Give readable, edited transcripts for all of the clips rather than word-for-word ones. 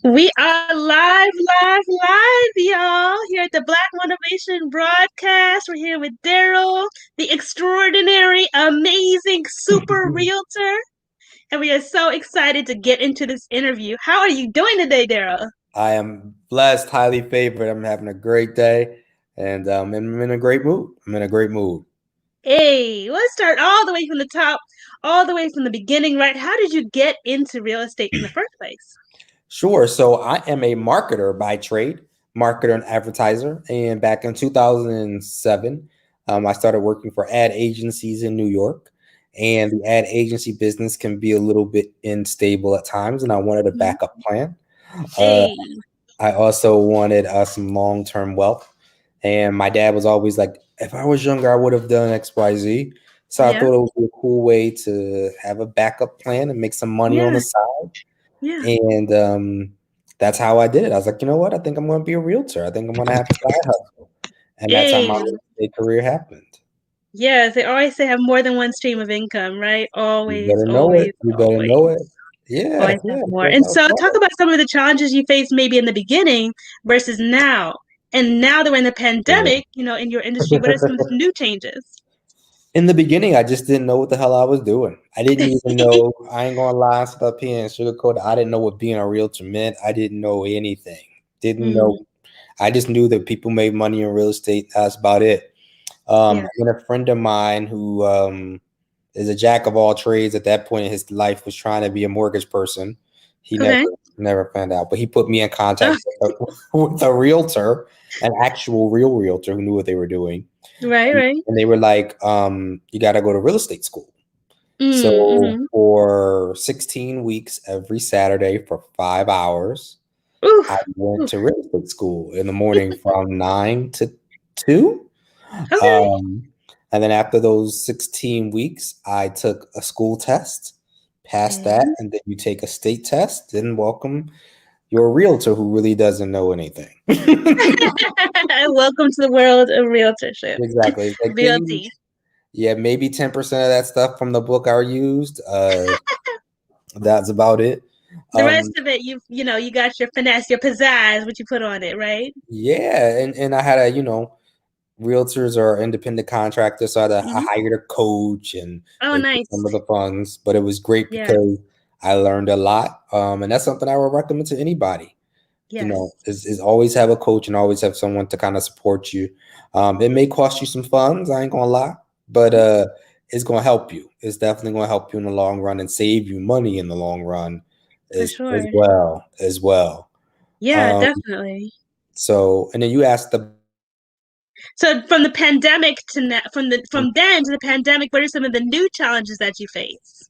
We are live, y'all, here at the Black Motivation Broadcast. We're here with Darryl, the extraordinary, amazing, super realtor, and we are so excited to get into this interview. How are you doing today, Darryl? I am blessed, highly favored. I'm having a great day, and I'm in a great mood. I'm in a great mood. Hey, let's start all the way from the top, all the way from the beginning, right? How did you get into real estate in the first place? Sure. So I am a marketer by trade, marketer and advertiser. And back in 2007, I started working for ad agencies in New York. And the ad agency business can be a little bit unstable at times, and I wanted a Mhm. backup plan. Uh, Hey, I also wanted some long term wealth. And my dad was always like, if I was younger, I would have done XYZ. So I yeah, thought it would be a cool way to have a backup plan and make some money on yeah, the side. yeah. And that's how I did it. I was like, you know what? I think I'm going to be a realtor. I think I'm going to have a side hustle. And that's how my Hey. real estate career happened. Yes, they always say have more than one stream of income, right? You Always, better know it. always, You better know always, it. Yeah, always have yeah. more. That's And how it so talk started. about some of the challenges you faced maybe in the beginning versus now. And now that we're in the pandemic, in your industry, what are some of the new changes? In the beginning, I just didn't know what the hell I was doing. I didn't even know. I ain't gonna lie, stop here and sugarcoat. I didn't know what being a realtor meant. I didn't know anything. Didn't know. Mm, I just knew that people made money in real estate. That's about it. yeah. And a friend of mine who is a jack of all trades at that point in his life was trying to be a mortgage person. He Okay. never found out, but he put me in Oh, contact with a realtor, an actual real realtor who knew what they were doing. right, right. And they were like, you got to go to real estate school. So Mm-hmm. for 16 weeks, every Saturday for 5 hours, I Oof, went oof. to real estate school in the morning from 9 to 2. Okay. Um, and then after those 16 weeks, I took a school test, passed that, Okay. and then you take a state test. Then welcome your realtor who really doesn't know anything. Welcome to the world of realtorship, Exactly. It's like maybe, realty. yeah, maybe 10% of that stuff from the book are used. That's about it. The rest Um, of it, you got your finesse, your pizzazz, what you put on it, right? yeah, and I had realtors are independent contractors, so I Hmm. hired a coach and Oh, they put some nice. of the funds, but it was great Yeah. because I learned a lot. And that's something I would recommend to anybody. Yes, Is always have a coach and always have someone to kind of support you. It may cost you some funds, I ain't gonna lie, but it's gonna help you. It's definitely gonna help you in the long run and save you money in the long run for as sure. well. Yeah, Um, definitely. so and then you asked about So from the pandemic to now, from then to the pandemic, what are some of the new challenges that you face?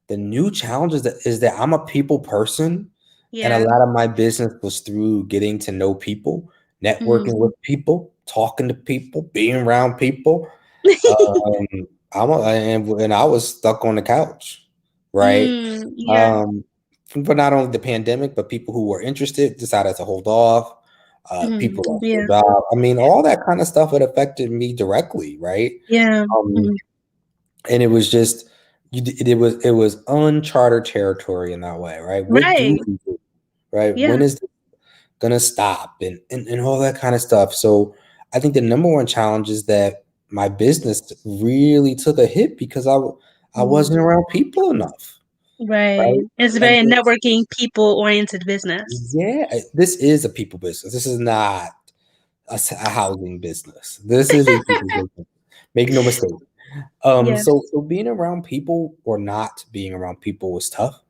the new challenges that is that I'm a people person, and a Yeah. lot of my business was through getting to know people, networking Mm. with people, talking to people, being around people. Um, and I was stuck on the couch, right? Yeah. Um, for not only the pandemic, but people who were interested decided to hold off. People lost their Yeah. job. I mean, all that kind of stuff it affected me directly, right? Yeah. Um, Mm. and it was just it was uncharted territory in that way, right? What do Right. we do, right? When Yeah. is it gonna stop and all that kind of stuff? So I think the number one challenge is that my business really took a hit because I Mm. wasn't around people enough, Right. right? It's a And very networking, people-oriented business. yeah, this is a people business. This is not a housing business. This is a people business. Make no mistake. Yeah. So being around people or not being around people was tough.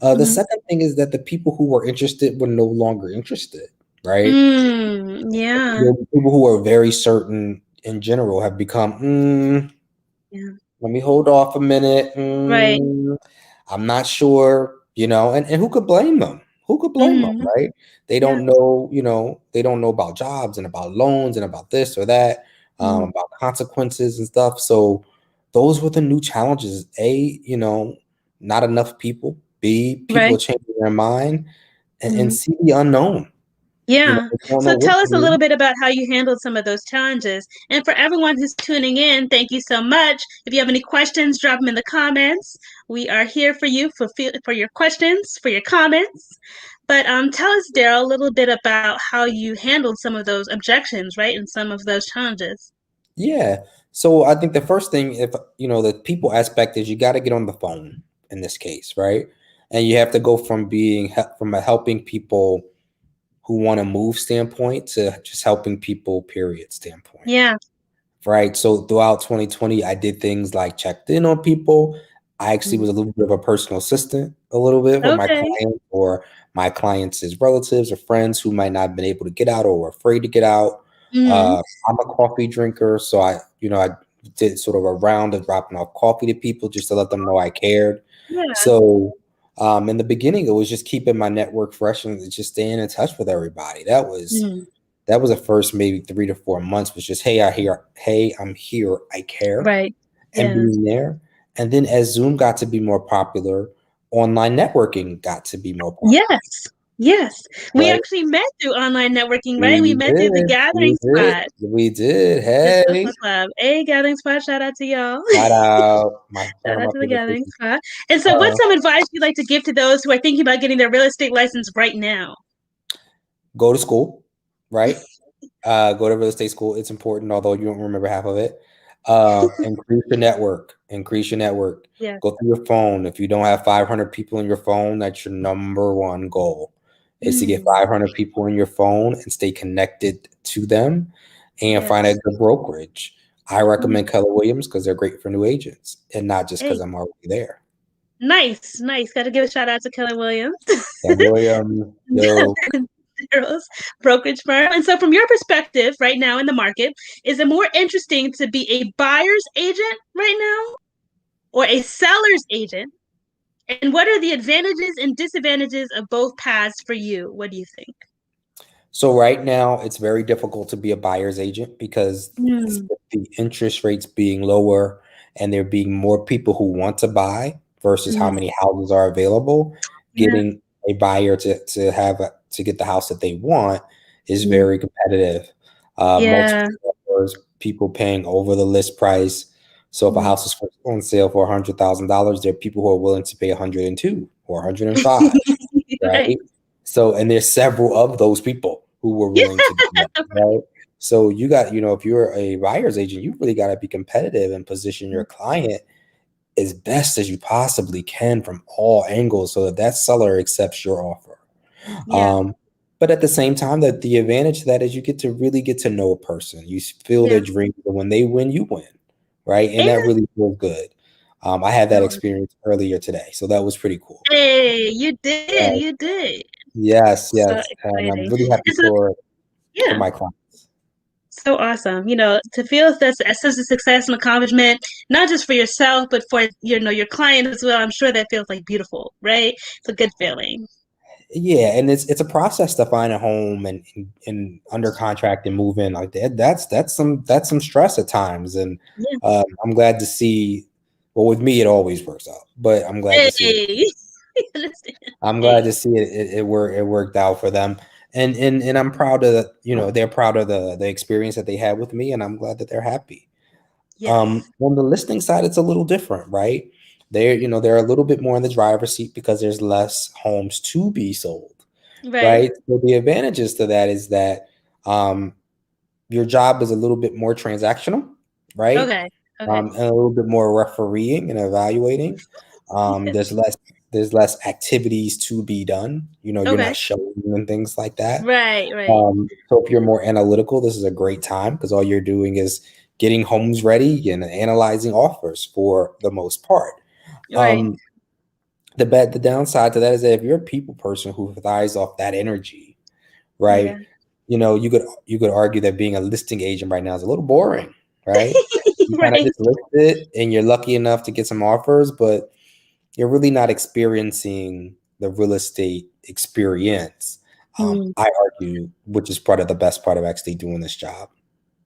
The Hmm. second thing is that the people who were interested were no longer interested, right? Yeah. The people who are very certain in general have become, Yeah. let me hold off a minute. Right. I'm not sure, and who could blame them? Who could blame them, Hmm. right? Yeah. They don't know about jobs and about loans and about this or that, Mm. about consequences and stuff. So those were the new challenges. A, not enough people. B, people Right. changing their mind, and Mm. C, the unknown. Yeah. They don't know So what tell to us a little do. bit about how you handled some of those challenges. And for everyone who's tuning in, thank you so much. If you have any questions, drop them in the comments. We are here for you for your questions, for your comments. But tell us, Daryl, a little bit about how you handled some of those objections, right, and some of those challenges. Yeah. So I think the first thing, if the people aspect is you got to get on the phone in this case, right? And you have to go from from a helping people who want to move standpoint to just helping people, period, standpoint. Yeah. Right. So throughout 2020, I did things like checked in on people. I actually Mm. was a little bit of a personal assistant, a little bit for my Okay. clients or my clients' relatives or friends who might not have been able to get out or were afraid to get out. Hmm. I'm a coffee drinker, so I did sort of a round of dropping off coffee to people just to let them know I cared. Yeah. So in the beginning, it was just keeping my network fresh and just staying in touch with everybody. Mm. That was the first maybe 3 to 4 months was just, hey, I'm here, I care, Right. and Yeah. being there. And then as Zoom got to be more popular, online networking got to be more popular, Yes. Yes. We right? actually met through online networking, right? We We met through the did, gathering we did, spot, we did. the Hey, social club. Hey, gathering spot, shout out to y'all. shout out one Shout of out my to the favorite gathering places. spot. And so, Uh, what's some advice you'd like to give to those who are thinking about getting their real estate license right now? Go to school, right? Go to real estate school. It's important, although you don't remember half of it. Increase your network. Increase your network. Yeah. Go through your phone. If you don't have 500 people in your phone, that's your number one goal is to get Mm. 500 people in your phone and stay connected to them and find a Yes. good brokerage. I Mm. recommend Keller Williams because they're great for new agents and not just because Hey, I'm already there. nice, nice. Got to give a shout out to Keller Williams. Keller Williams, yo, Daryl's brokerage firm. And so, from your perspective, right now in the market, is it more interesting to be a buyer's agent right now or a seller's agent? And what are the advantages and disadvantages of both paths for you? What do you think? so right now, it's very difficult to be a buyer's agent because Mm. the interest rates being lower and there being more people who want to buy versus how Mm. many houses are available, Yeah. getting a buyer to get the house that they want is Mm. very competitive. Yeah. Multiple offers, people paying over the list price. So if a Mm. house is on sale for $100,000, there are people who are willing to pay 102 or 105, Right. right? So, and there's several of those people who were Yeah. willing to do that, right? So you got, if you're a buyer's agent, you really got to be competitive and position your client as best as you possibly can from all angles so that that seller accepts your offer. Yeah. Um, but at the same time, that the advantage to that is you get to really get to know a person. You feel their Yeah. dreams, and when they win, you win, right? And that And really feels good. I had that so, experience earlier today, so that was pretty cool. hey, you did. Uh, You did. yes, So yes, and I'm exciting. really happy And so, for yeah. my clients. So awesome. To feel that's a sense of success and accomplishment, not just for yourself, but for your client as well. I'm sure that feels like beautiful, right? It's a good feeling. Yeah, and it's a process to find a home and under contract and move in like that. That's some stress at times, and Yeah. I'm glad to see. Well, with me, it always works out, but I'm glad to see it. Hey. Understand. I'm glad Hey. to see it worked out for them, and I'm proud of they're proud of the experience that they had with me, and I'm glad that they're happy. Yes. On the listing side, it's a little different, right? They're a little bit more in the driver's seat because there's less homes to be sold, Right. right? So the advantages to that is that um, your job is a little bit more transactional, right? Okay. Okay. And a little bit more refereeing and evaluating. Um, Yes. there's less there's less activities to be done. You're Okay. not showing and things like that. Right. Right. So if you're more analytical, this is a great time because all you're doing is getting homes ready and analyzing offers for the most part. Right. Um, the downside to that is that if you're a people person who thrives off that energy, Yeah. right? You could argue that being a listing agent right now is a little boring, right? You kind of Right. just list it and you're lucky enough to get some offers, but you're really not experiencing the real estate experience. Mm. I argue, which is part of the best part of actually doing this job.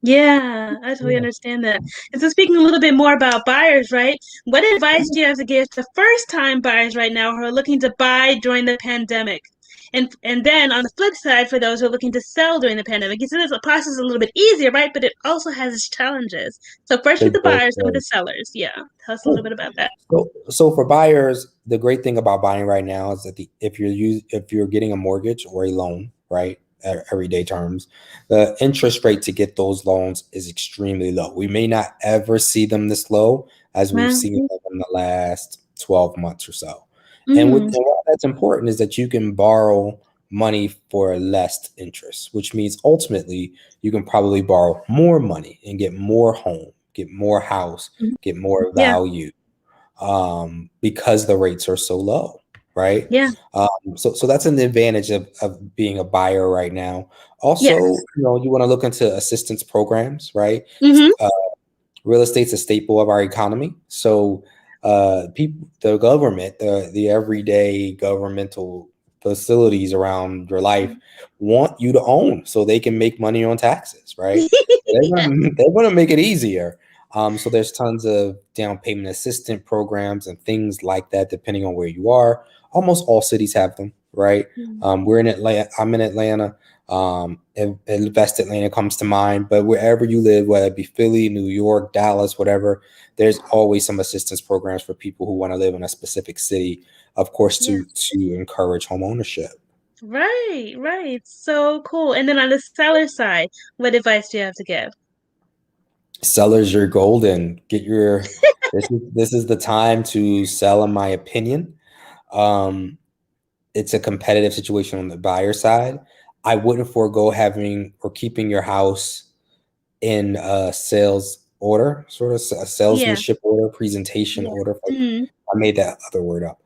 Yeah, I totally Yeah. understand that. And so, speaking a little bit more about buyers, right? What advice do you have to give to first-time buyers right now who are looking to buy during the pandemic? And then on the flip side, for those who are looking to sell during the pandemic, you see this process is a little bit easier, right? But it also has its challenges. So first with They the both buyers and with the do. sellers. Yeah. Tell us a little bit about that. So for buyers, the great thing about buying right now is that if you're getting a mortgage or a loan, right, at everyday terms, the interest rate to get those loans is extremely low. We may not ever see them this low as we've Well, seen them in the last 12 months or so. mm, And why that's important is that you can borrow money for less interest, which means ultimately you can probably borrow more money and get more home, get more house, get more yeah, value because the rates are so low, right? yeah, So that's an advantage of being a buyer right now. Also, yes. you want to look into assistance programs, right? Mm-hmm. Uh, Real estate's a staple of our economy. So people, the government, the everyday governmental facilities around your life want you to own so they can make money on taxes, right? Yeah. They want to make it easier. So there's tons of down payment assistant programs and things like that, depending on where you are. Almost all cities have them, right? We're in Atlanta. I'm in Atlanta. Invest Atlanta comes to mind, but wherever you live, whether it be Philly, New York, Dallas, whatever, there's always some assistance programs for people who want to live in a specific city, of course, Yeah. to encourage home ownership. Right, right. So cool. And then on the seller side, what advice do you have to give? Sellers, you're golden. Get your this is the time to sell, in my opinion. Um, it's a competitive situation on the buyer side. I wouldn't forego having or keeping your house in a sales order, sort of a Yeah, salesmanship order, presentation yeah. order. Like Mm. I made that other word up.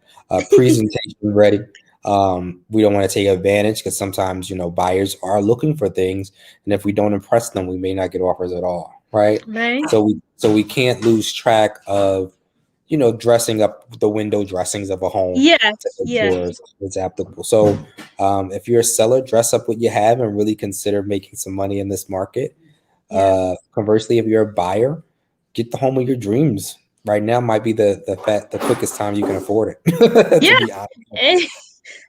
Presentation ready. We don't want to take advantage because sometimes buyers are looking for things, and if we don't impress them, we may not get offers at all, right? Right? So we can't lose track of dressing up the window dressings of a home to Yes, make yes, sure it's applicable. So if you're a seller, dress up what you have and really consider making some money in this market. yeah. Conversely, if you're a buyer, get the home of your dreams. Right now might be the quickest time you can afford it. To Yeah. be honest with Eh, you.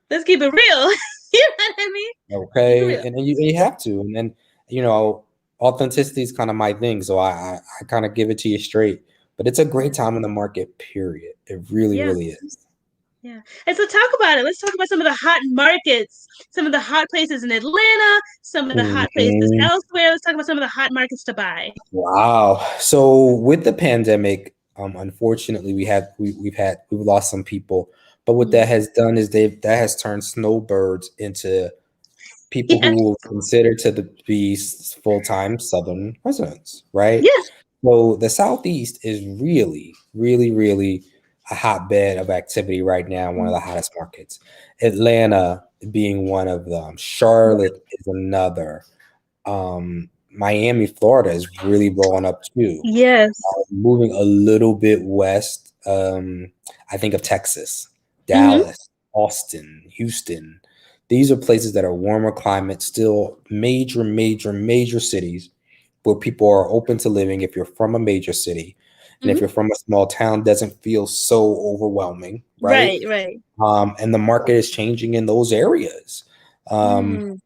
let's keep it real. You know what I mean? Keep it Okay, real. and you have to, and then you know authenticity is kind of my thing, so I kind of give it to you straight. But it's a Yeah, great time in the market. Period. It really, yeah, really is. yeah. And so talk about it. Let's talk about some of the hot markets, some of the hot places in Atlanta, some of the hot places Mhm. elsewhere. Let's talk about some of the hot markets to buy. Wow. So with the pandemic, unfortunately, we've lost some people. But what Mm. that has done is that has turned snowbirds into people Yeah, who will consider be full-time Southern residents, right? yeah. So the Southeast is really, really, really a hotbed of activity right now, one of Mm. the hottest markets. Atlanta being one of them. Charlotte is another. Miami, Florida is really blowing up too. Yes. Moving a little bit west, I think of Texas, Mm-hmm. Dallas, Austin, Houston. These are places that are warmer climates, still major, major, major cities where people are open to living if you're from a major city. And if Mm-hmm. you're from a small town, doesn't feel so overwhelming, right? Right, right. And the market is changing in those areas. Um, Mm.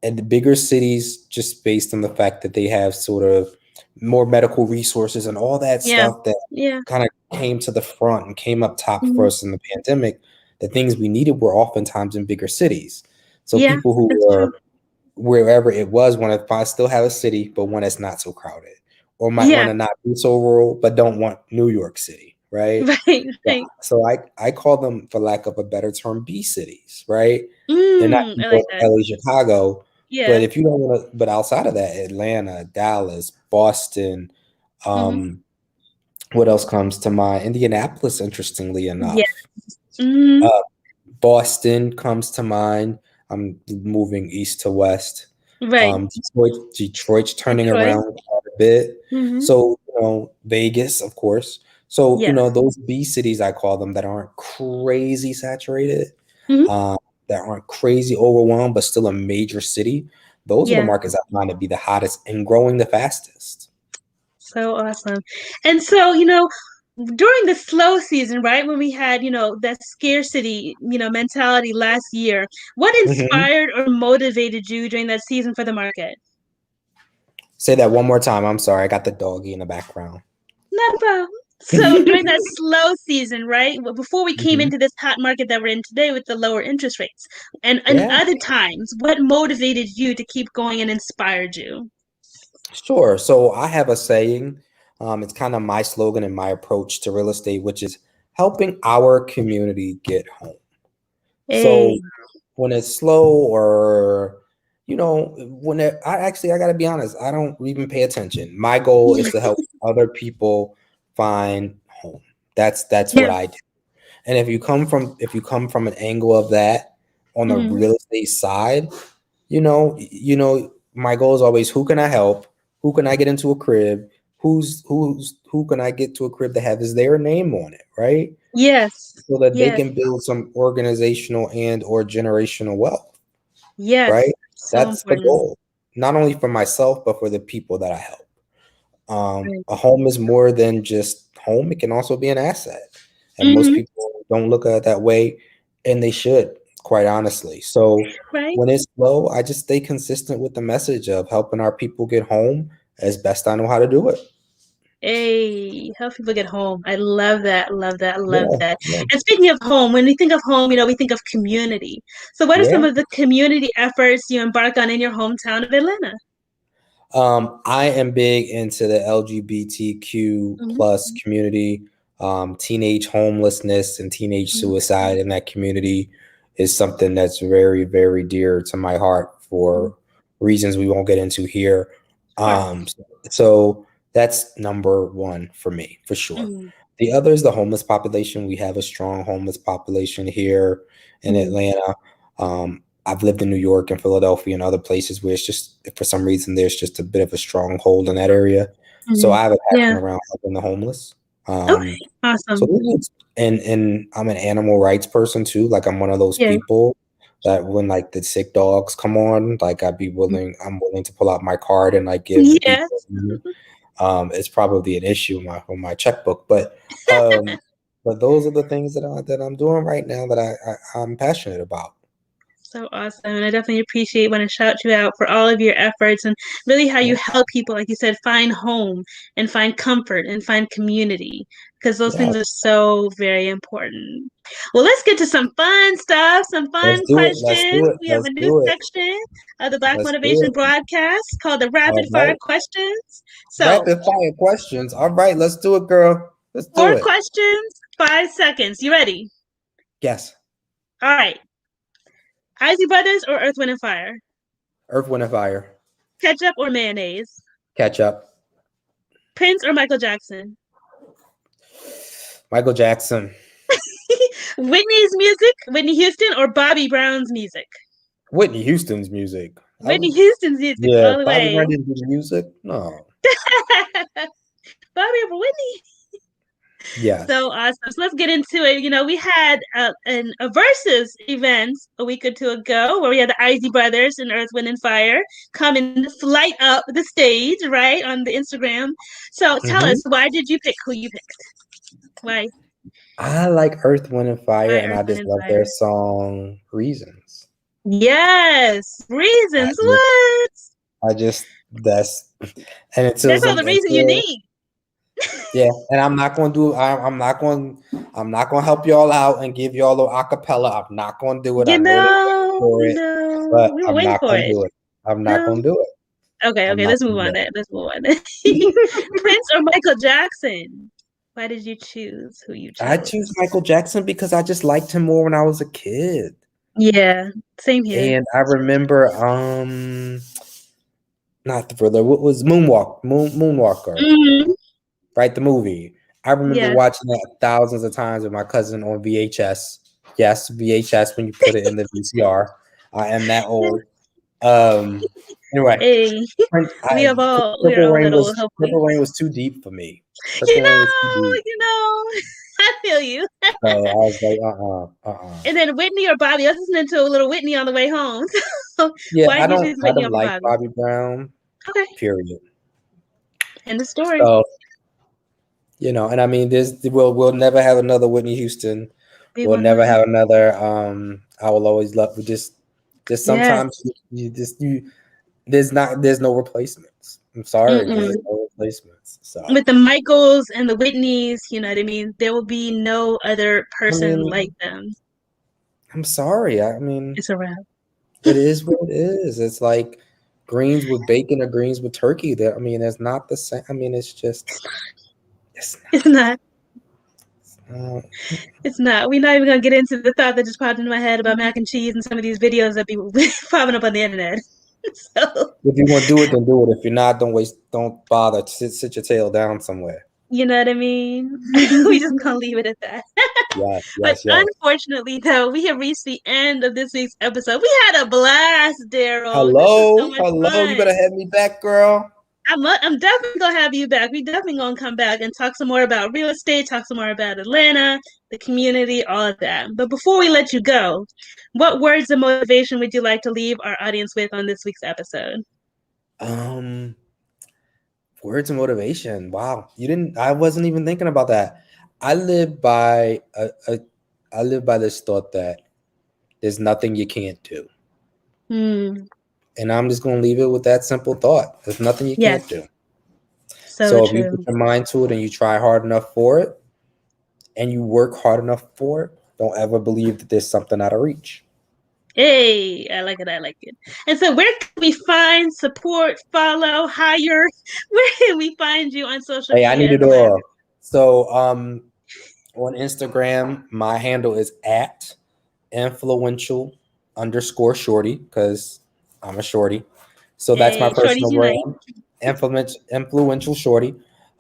and the bigger cities, just based on the fact that they have sort of more medical resources and all that Yeah. stuff that Yeah. kind of came to the front and came up top for Mm-hmm. us in the pandemic, the things we needed were oftentimes in bigger cities. So Yeah, people who that's true. were wherever it was want to still have a city, but one that's not so crowded, or might want Yeah. to not be so rural, but don't want New York City, right? Right, Yeah. right. So I call them, for lack of a better term, B cities, right? They're not Mm, New I like York, that. LA, Chicago, but Yeah. if you don't want to, but outside of that, Atlanta, Dallas, Boston, Mm-hmm. um, what else comes to mind? Indianapolis, interestingly Yeah. enough. Mm-hmm. Uh, Boston comes to mind. I'm moving east to west. Right. Detroit's turning Detroit. around quite a bit. Mm-hmm. So, Vegas, of course. So, Yeah. those B cities, I call them, that aren't crazy saturated, Mm-hmm. um, that aren't crazy overwhelmed, but still a major city. Those are the Yeah. markets I find to be the hottest and growing the fastest. So awesome. And so, during the slow season, right, when we had, that scarcity, mentality last year, what Mhm. inspired or motivated you during that season for the market? Say that one more time. I'm sorry. I got the doggy in the background. Not a problem. So during that slow season, right, before we came Mhm. into this hot market that we're in today with the lower interest rates, and Yeah, other times, what motivated you to keep going and inspired you? sure. So I have a saying. It's kind of my slogan and my approach to real estate, which is helping our community get home. So Hey, when it's slow or when I got to be honest, I don't even pay attention. My goal is to help other people find home. That's what yeah, I do. And if you come from an angle of that on the hmm real estate side, my goal is always who can I help? Who can I get into a crib? Who can I get to a crib that has their name on it, right? yes, So that they yes, can build some organizational and or generational wealth, yes, right? so That's the important. goal, not only for myself but for the people that I help. Right. A home is more than just home; it can also be an asset, and most Hmm. people don't look at it that way, and they should, quite honestly. So Right. when it's slow, I just stay consistent with the message of helping our people get home as best I know how to do it. Hey, help people get home. I love that. Love that. Love Yeah, that. yeah, And speaking of home, when we think of home, we think of community. So, what are some yeah. of the community efforts you embark on in your hometown of Atlanta? I am big into the LGBTQ Hmm. plus community. Teenage homelessness and teenage Hmm. suicide in that community is something that's very, very dear to my heart Hmm. for reasons we won't get into here. Of course. So that's number one for me, for sure. Hmm. The other is the homeless population. We have a strong homeless population here in Hmm. Atlanta. I've lived in New York and Philadelphia and other places where it's just for some reason there's just a bit of a stronghold in that area. So Hmm. I have a Yeah. passion around helping the homeless. Okay. So Awesome. and I'm an animal rights person too. Like I'm one of those Yeah. people that when like the sick dogs come on, like I'm willing to pull out my card and like give the people. Yes. It's probably an issue on my checkbook, but those are the things that I'm doing right now that I'm passionate about. So awesome. And I definitely appreciate, want to shout you out for all of your efforts and really how Yeah, you help people, like you said, find home and find comfort and find community, because those yeah. things are so very important. Well, let's get to some fun stuff, some fun Let's do it. Let's questions. do it. We have Let's a new do it. section of the Black Let's do Motivation it. broadcast called the Rapid All Fire right. Questions. So, Rapid fire questions. All right, let's do it, girl. Let's do four it. questions, 5 seconds. You ready? Yes. All right. Isley Brothers or Earth, Wind, and Fire? Earth, Wind, and Fire. Ketchup or mayonnaise? Catch up. Prince or Michael Jackson? Michael Jackson. Whitney's music, Whitney Houston, or Bobby Brown's music? Whitney Houston's music. Whitney Houston's music Yeah, all the Bobby way. Brown didn't do the music. No. Bobby over Whitney. Yes. So awesome. So let's get into it. We had a versus event a week or two ago where we had the Isley Brothers and Earth, Wind, and Fire come and light up the stage, right, on the Instagram. So tell hmm us, why did you pick who you picked? Why? I like Earth, Wind, and Fire, Why and Earth, I Wind, just and love their Fire? song Reasons. Yes. I Reasons. just, What? I just that's and That's all the reason you until need. yeah, and I'm not gonna help y'all out and give y'all a acapella. I'm not gonna do it. I know they're waiting for it, but We were I'm waiting not for gonna it. do it. I'm not No. gonna do it. Okay, I'm okay, not let's move gonna on do then. Let's move on then. it. Prince or Michael Jackson? Why did you choose who you I choose chose? Michael Jackson because I just liked him more when I was a kid. Yeah, same here. And I remember not the Thriller, what was Moonwalker, Hmm. right? The movie. I remember Yes. watching that thousands of times with my cousin on VHS. Yes, VHS when you put it in the VCR. I am that old. Um anyway, Hey, we are all that old, hopefully. Purple Rain was too deep for me. Purple Rain was too deep. You know, I feel you. So I was like, uh. And then Whitney or Bobby. I was listening to a little Whitney on the way home. So Yeah, why did you choose I Whitney don't over like Bobby? Bobby Brown, Okay, period. end the story. So And I mean, this we'll never have another Whitney Houston. We We'll will never not. have another. I will always love. We just Yes. sometimes you there's no replacements. I'm sorry, there's Mm-mm. no replacements. So With the Michaels and the Whitneys, you know what I mean? There will be no other I person like mean, them. I'm sorry. I mean, It's a wrap. it is what it is. It's like greens with bacon or greens with turkey. That I mean, it's not the same. I mean, it's It's not. not. It's not. We're not even gonna get into the thought that just popped into my head about mac and cheese and some of these videos that be popping up on the internet. So If you want to do it, then do it. If you're not, don't waste. Don't bother. Sit your tail down somewhere. you know what I mean? We just gonna leave it at that. Yes, But yes, yes. unfortunately, though, we have reached the end of this week's episode. We had a blast, Daryl. This was so Hello, much hello. You fun. better have me back, girl. I'm definitely gonna have you back. We definitely gonna come back and talk some more about real estate, talk some more about Atlanta, the community, all of that. But before we let you go, what words of motivation would you like to leave our audience with on this week's episode? Um, Words of motivation. Wow, you didn't. I wasn't even thinking about that. I live by I live by this thought that there's nothing you can't do, Hmm. and I'm just gonna leave it with that simple thought. There's nothing you Yes, can't do. so So if you put true. your mind to it and you try hard enough for it, and you work hard enough for it, don't ever believe that there's something out of reach. Hey, I like it. I like it. And so, where can we find, support, follow, hire? Where can we find you on social Hey, I media need in it Atlanta? all. So on Instagram, my handle is at influential underscore shorty because I'm a shorty. So that's my Hey, personal shorties unite. brand, influential shorty.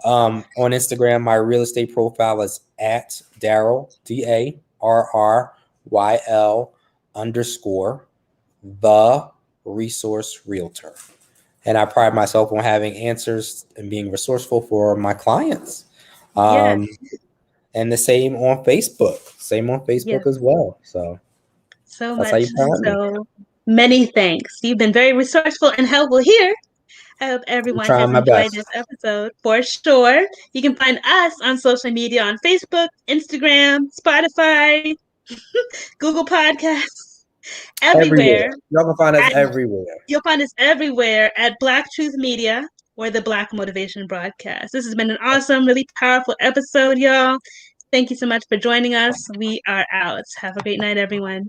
On Instagram, my real estate profile is at Darryl, DARRYL underscore the resource realtor. And I pride myself on having answers and being resourceful for my clients. Yes, Um, and the same on Facebook, same on yes. Facebook as well. So So that's how much. you find me. So many thanks. You've been very resourceful and helpful here. I hope I'm everyone has trying my enjoyed this best. episode for sure. You can find us on social media on Facebook, Instagram, Spotify, Google Podcasts, everywhere. Everywhere. Y'all can find us At, everywhere. you'll find us everywhere at Black Truth Media or the Black Motivation Broadcast. This has been an awesome, really powerful episode, y'all. Thank you so much for joining us. We are out. Have a great night, everyone.